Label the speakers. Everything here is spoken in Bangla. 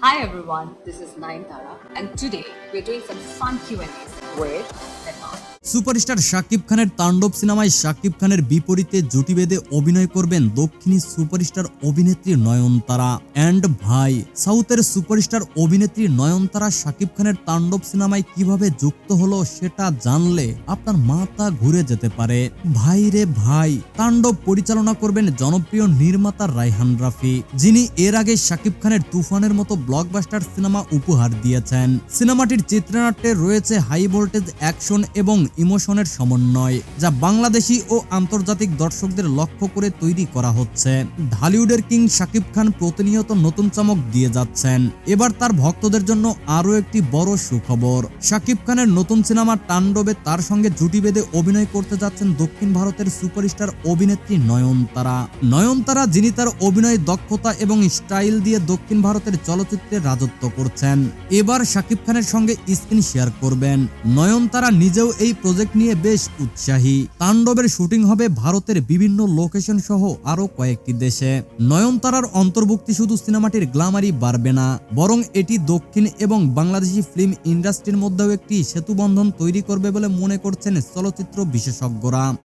Speaker 1: Hi everyone, this is Nayanthara and today we're doing some fun Q&As with Edma.
Speaker 2: Superstar Shakib খানের তাণ্ডব সিনেমায় শাকিব খানের বিপরীতে জুটি বেঁধে অভিনয় করবেন দক্ষিণী সুপারস্টার অভিনেত্রী নয়নতারা অ্যান্ড ভাই। সাউথের সুপারস্টার অভিনেত্রী নয়নতারা শাকিব খানের তাণ্ডব সিনেমায় কিভাবে যুক্ত হলো সেটা জানলে আপনার মাথা ঘুরে যেতে পারে। ভাই রে ভাই, তাণ্ডব পরিচালনা করবেন জনপ্রিয় নির্মাতা রায়হান রাফি, যিনি এর আগে শাকিব খানের তুফানের মতো ব্লকবাস্টার সিনেমা উপহার দিয়েছেন। সিনেমাটির চিত্রনাট্যে রয়েছে হাই ভোল্টেজ অ্যাকশন এবং ইমোশনের সমন্বয়, যা বাংলাদেশি ও আন্তর্জাতিক দর্শকদের লক্ষ্য করে তৈরি করা হচ্ছে। ঢালিউডের কিং শাকিব খান প্রতিনিয়ত নতুন চমক দিয়ে যাচ্ছেন। এবার তার ভক্তদের জন্য আরো একটি বড় সুখবর, শাকিব খানের নতুন সিনেমা তাণ্ডবে তার সঙ্গে জুটি বেঁধে অভিনয় করতে যাচ্ছেন দক্ষিণ ভারতের সুপারস্টার অভিনেত্রী নয়নতারা। নয়নতারা, যিনি তার অভিনয় দক্ষতা এবং স্টাইল দিয়ে দক্ষিণ ভারতের চলচ্চিত্রে রাজত্ব করছেন, এবার শাকিব খানের সঙ্গে স্ক্রিন শেয়ার করবেন। নয়নতারা নিজেও এই প্রজেক্ট নিয়ে বেশ উৎসাহী। তাণ্ডবের শুটিং হবে ভারতের বিভিন্ন লোকেশন সহ আরো কয়েকটি দেশে। নয়নতারার অন্তর্ভুক্তি শুধু সিনেমাটির গ্ল্যামারই বাড়বে না, বরং এটি দক্ষিণ এবং বাংলাদেশি ফিল্ম ইন্ডাস্ট্রির মধ্যেও একটি সেতুবন্ধন তৈরি করবে বলে মনে করছেন চলচ্চিত্র বিশেষজ্ঞরা।